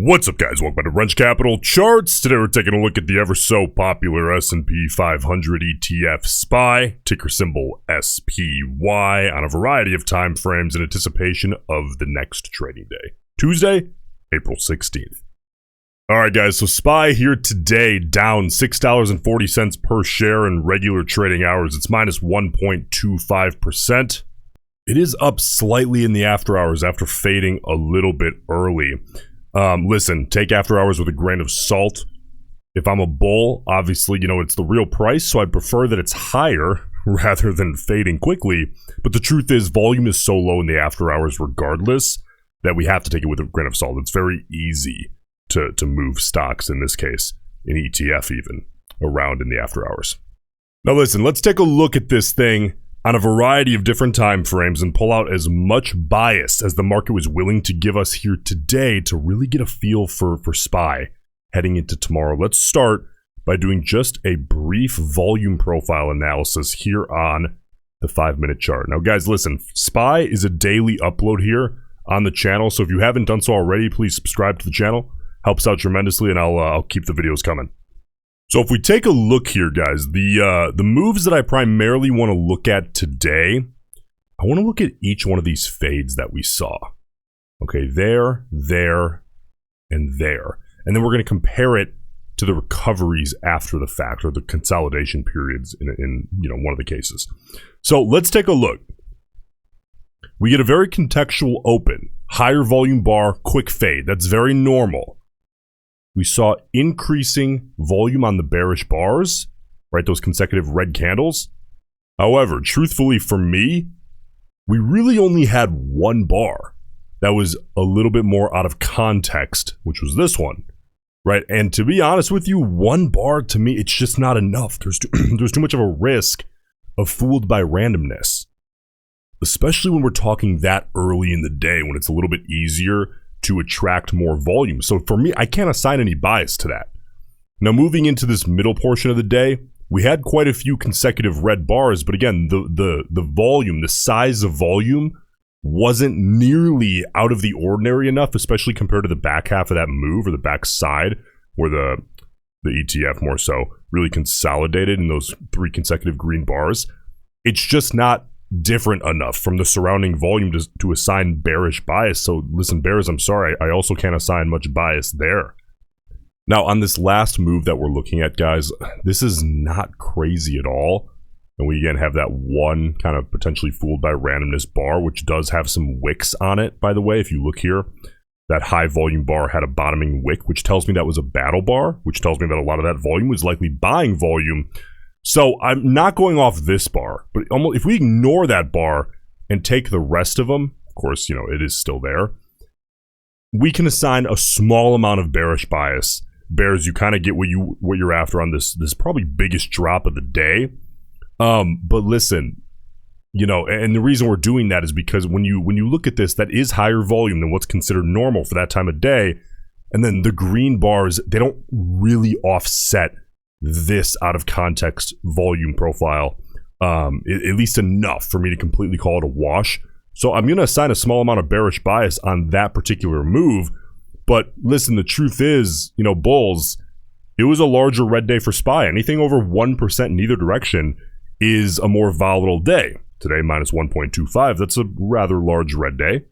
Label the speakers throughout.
Speaker 1: What's up, guys? Welcome back to Roensch Capital Charts. Today we're taking a look at the ever so popular S&P 500 ETF SPY, ticker symbol SPY, on a variety of time frames in anticipation of the next trading day, Tuesday, April 16th. Alright guys, so SPY here today, down $6.40 per share in regular trading hours. It's minus 1.25%. It is up slightly in the after hours after fading a little bit early. Listen, take after hours with a grain of salt. If I'm a bull, obviously, it's the real price, so I'd prefer that it's higher rather than fading quickly. But the truth is, volume is so low in the after hours regardless that we have to take it with a grain of salt. It's very easy to move stocks, in this case, an ETF even, around in the after hours. Now listen, let's take a look at this thing on a variety of different time frames and pull out as much bias as the market was willing to give us here today to really get a feel for SPY heading into tomorrow. Let's start by doing just a brief volume profile analysis here on the 5-minute chart. Now guys, listen, SPY is a daily upload here on the channel, so if you haven't done so already, please subscribe to the channel. Helps out tremendously, and I'll keep the videos coming. So if we take a look here, guys, the moves that I primarily want to look at today, I want to look at each one of these fades that we saw. Okay, there, and there. And then we're going to compare it to the recoveries after the fact, or the consolidation periods in one of the cases. So let's take a look. We get a very contextual open, higher volume bar, quick fade. That's very normal. We saw increasing volume on the bearish bars, right? Those consecutive red candles. However, truthfully for me, we really only had one bar that was a little bit more out of context, which was this one, right? And to be honest with you, one bar to me, it's just not enough. There's too much of a risk of fooled by randomness, especially when we're talking that early in the day when it's a little bit easier to attract more volume. So for me, I can't assign any bias to that. Now moving into this middle portion of the day, we had quite a few consecutive red bars, but again, the volume, the size of volume wasn't nearly out of the ordinary enough, especially compared to the back half of that move, or the back side, where the ETF more so really consolidated in those 3 consecutive green bars. It's just not different enough from the surrounding volume to assign bearish bias. So listen, bears, I'm sorry, I also can't assign much bias there. Now on this last move that we're looking at, guys, this is not crazy at all. And we again have that one kind of potentially fooled by randomness bar, which does have some wicks on it, by the way. If you look here, that high volume bar had a bottoming wick, which tells me that was a battle bar, which tells me that a lot of that volume was likely buying volume. So I'm not going off this bar, but almost if we ignore that bar and take the rest of them, of course, it is still there, we can assign a small amount of bearish bias. Bears, you kind of get what you're after on this probably biggest drop of the day. But listen, and the reason we're doing that is because when you look at this, that is higher volume than what's considered normal for that time of day. And then the green bars, they don't really offset this out of context volume profile, at least enough for me to completely call it a wash. So I'm going to assign a small amount of bearish bias on that particular move. But listen, the truth is, bulls, it was a larger red day for SPY. Anything over 1% in either direction is a more volatile day. Today, minus 1.25, that's a rather large red day.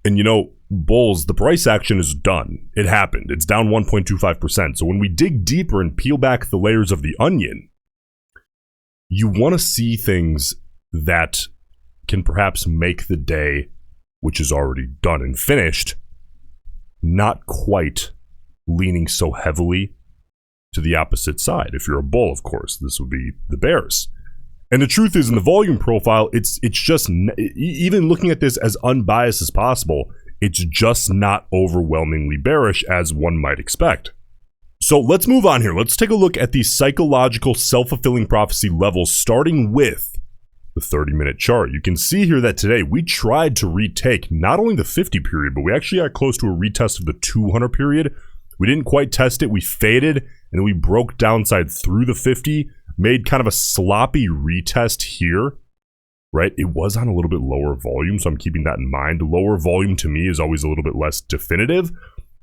Speaker 1: And bulls, the price action is done. It happened. It's down 1.25%. So when we dig deeper and peel back the layers of the onion, you want to see things that can perhaps make the day, which is already done and finished, not quite leaning so heavily to the opposite side. If you're a bull, of course, this would be the bears. And the truth is, in the volume profile, it's just, even looking at this as unbiased as possible, it's just not overwhelmingly bearish as one might expect. So let's move on here. Let's take a look at the psychological self-fulfilling prophecy levels, starting with the 30-minute chart. You can see here that today we tried to retake not only the 50 period, but we actually got close to a retest of the 200 period. We didn't quite test it. We faded, and then we broke downside through the 50, made kind of a sloppy retest here. Right, it was on a little bit lower volume, so I'm keeping that in mind. Lower volume to me is always a little bit less definitive.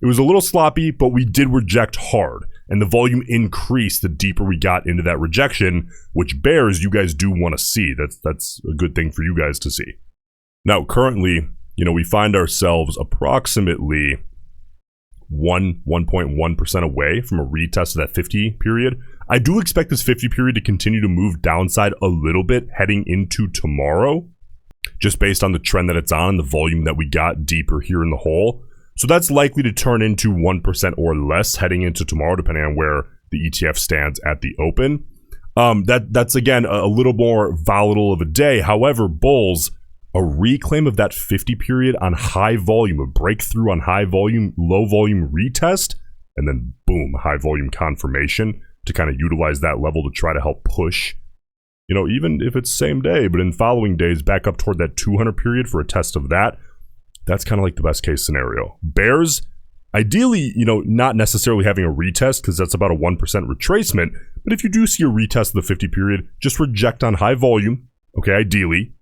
Speaker 1: It was a little sloppy, but we did reject hard. And the volume increased the deeper we got into that rejection, which bears you guys do want to see. That's a good thing for you guys to see. Now, currently, we find ourselves approximately 1.1% away from a retest of that 50 period. I do expect this 50 period to continue to move downside a little bit heading into tomorrow, just based on the trend that it's on and the volume that we got deeper here in the hole. So that's likely to turn into 1% or less heading into tomorrow, depending on where the ETF stands at the open. That's again a little more volatile of a day. However, bulls, a reclaim of that 50 period on high volume, a breakthrough on high volume, low volume retest, and then boom, high volume confirmation to kind of utilize that level to try to help push, even if it's same day, but in following days back up toward that 200 period for a test of that. That's kind of like the best case scenario. Bears, ideally, not necessarily having a retest because that's about a 1% retracement. But if you do see a retest of the 50 period, just reject on high volume, okay, ideally.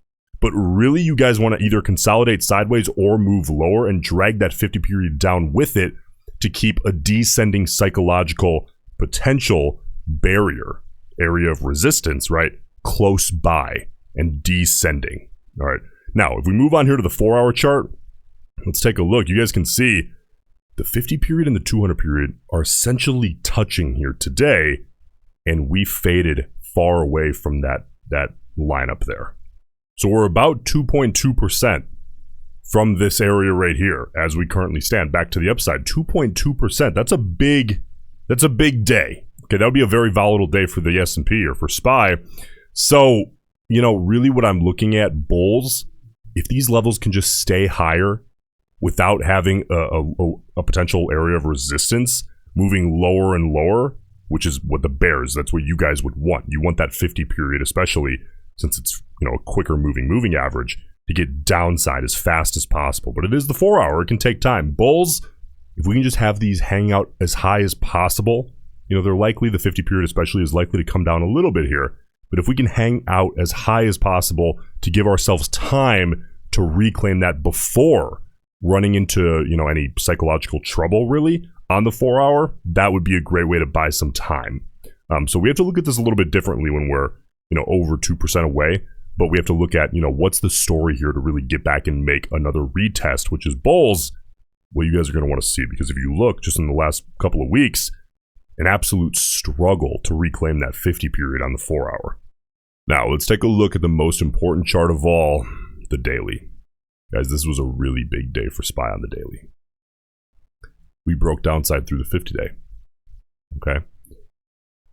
Speaker 1: But really, you guys want to either consolidate sideways or move lower and drag that 50 period down with it to keep a descending psychological potential barrier, area of resistance, right, close by and descending. All right. Now, if we move on here to the 4-hour chart, let's take a look. You guys can see the 50 period and the 200 period are essentially touching here today, and we faded far away from that lineup there. So we're about 2.2% from this area right here as we currently stand back to the upside. 2.2%. That's a big day. Okay, that would be a very volatile day for the S&P or for SPY. So, really what I'm looking at, bulls, if these levels can just stay higher without having a potential area of resistance moving lower and lower, which is what the bears, that's what you guys would want. You want that 50 period, especially since it's a quicker moving average, to get downside as fast as possible. But it is the 4-hour, it can take time. Bulls, if we can just have these hang out as high as possible, they're likely, the 50 period especially, is likely to come down a little bit here. But if we can hang out as high as possible to give ourselves time to reclaim that before running into, any psychological trouble really on the 4-hour, that would be a great way to buy some time. So we have to look at this a little bit differently when we're, over 2% away, but we have to look at, what's the story here to really get back and make another retest, which is bulls, what you guys are going to want to see. Because if you look just in the last couple of weeks, an absolute struggle to reclaim that 50 period on the 4-hour. Now, let's take a look at the most important chart of all, the daily. Guys, this was a really big day for SPY on the daily. We broke downside through the 50-day. Okay?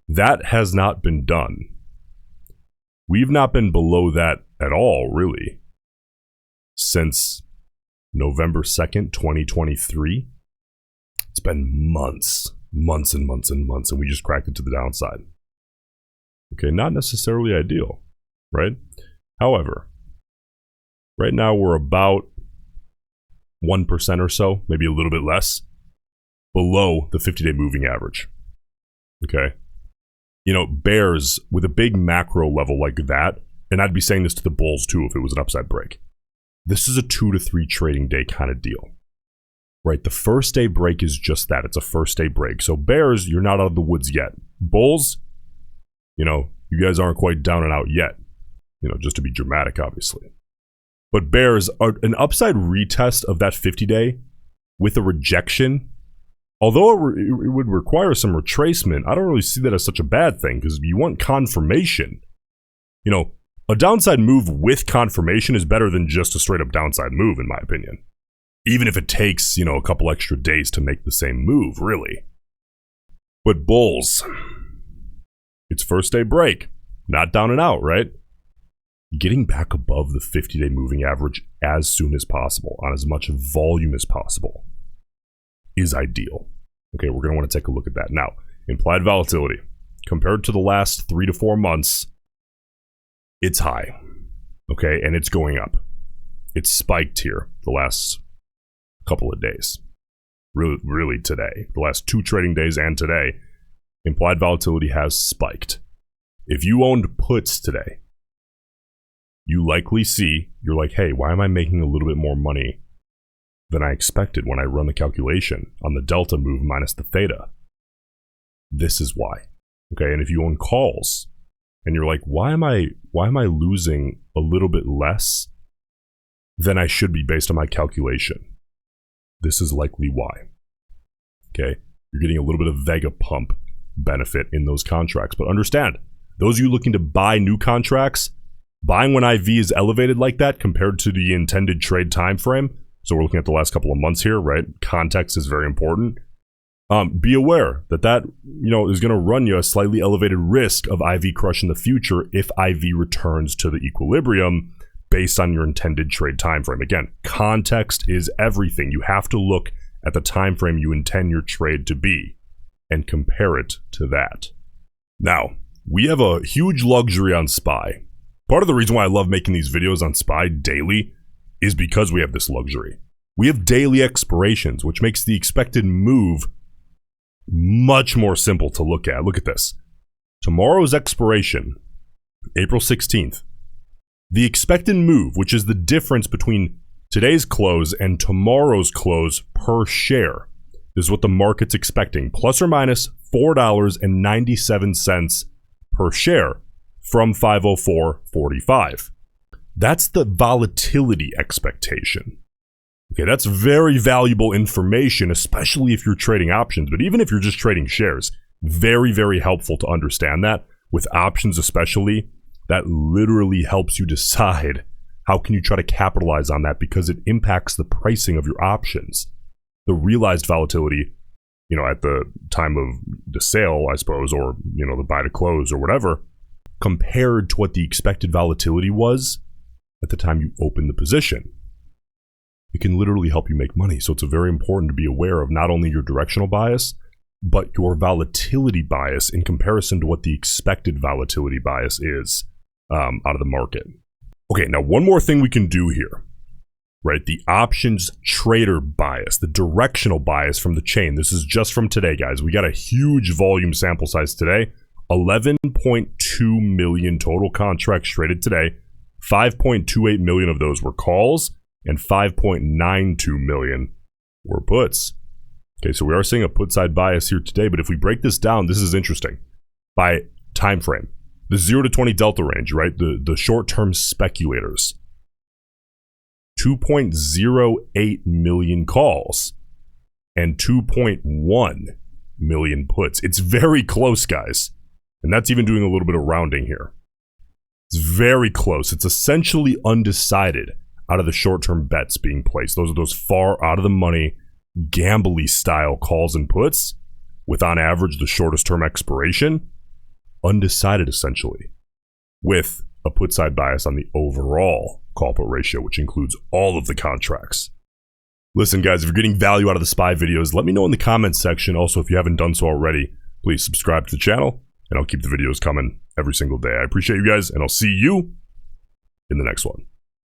Speaker 1: That has not been done. We've not been below that at all, really, since November 2nd, 2023. It's been months and months, and we just cracked it to the downside. Okay, not necessarily ideal, right? However, right now we're about 1% or so, maybe a little bit less, below the 50-day moving average. Okay? Bears with a big macro level like that, and I'd be saying this to the bulls too if it was an upside break. This is a 2 to 3 trading day kind of deal. Right? The first day break is just that. It's a first day break. So bears, you're not out of the woods yet. Bulls, you guys aren't quite down and out yet. Just to be dramatic, obviously. But bears, an upside retest of that 50-day with a rejection, although it would require some retracement, I don't really see that as such a bad thing because you want confirmation. A downside move with confirmation is better than just a straight up downside move, in my opinion. Even if it takes, a couple extra days to make the same move, really. But bulls, it's first day break, not down and out, right? Getting back above the 50-day moving average as soon as possible, on as much volume as possible, is ideal. Okay, we're going to want to take a look at that. Now, implied volatility, compared to the last 3 to 4 months, it's high. Okay, and it's going up. It's spiked here the last couple of days. Really today. The last 2 trading days and today, implied volatility has spiked. If you owned puts today, you likely see, you're like, hey, why am I making a little bit more money than I expected when I run the calculation on the delta move minus the theta. This is why. Okay, and if you own calls and you're like, why am I losing a little bit less than I should be based on my calculation? This is likely why. Okay, you're getting a little bit of Vega pump benefit in those contracts, but understand, those of you looking to buy new contracts, buying when IV is elevated like that compared to the intended trade time frame, so we're looking at the last couple of months here, right? Context is very important. Be aware that is going to run you a slightly elevated risk of IV crush in the future if IV returns to the equilibrium based on your intended trade time frame. Again, context is everything. You have to look at the time frame you intend your trade to be and compare it to that. Now, we have a huge luxury on SPY. Part of the reason why I love making these videos on SPY daily is because we have this luxury. We have daily expirations, which makes the expected move much more simple to look at. Look at this. Tomorrow's expiration, April 16th. The expected move, which is the difference between today's close and tomorrow's close per share. This is what the market's expecting, plus or minus $4.97 per share from 504.45. That's the volatility expectation. Okay, that's very valuable information, especially if you're trading options, but even if you're just trading shares, very, very helpful to understand that. With options especially, that literally helps you decide how can you try to capitalize on that because it impacts the pricing of your options. The realized volatility, at the time of the sale, I suppose, or, the buy to close or whatever, compared to what the expected volatility was at the time you opened the position. It can literally help you make money. So it's very important to be aware of not only your directional bias, but your volatility bias in comparison to what the expected volatility bias is out of the market. Okay, now one more thing we can do here, right? The options trader bias, the directional bias from the chain. This is just from today, guys. We got a huge volume sample size today. 11.2 million total contracts traded today. 5.28 million of those were calls, and 5.92 million were puts. Okay, so we are seeing a put side bias here today, but if we break this down, this is interesting. By time frame, the 0 to 20 delta range, right? The short-term speculators. 2.08 million calls and 2.1 million puts. It's very close, guys. And that's even doing a little bit of rounding here. It's very close. It's essentially undecided out of the short-term bets being placed. Those are those far out of the money, gambly style calls and puts with on average the shortest term expiration. Undecided essentially, with a put side bias on the overall call put ratio, which includes all of the contracts. Listen, guys, if you're getting value out of the SPY videos, let me know in the comments section. Also, if you haven't done so already, please subscribe to the channel, and I'll keep the videos coming every single day. I appreciate you guys, and I'll see you in the next one.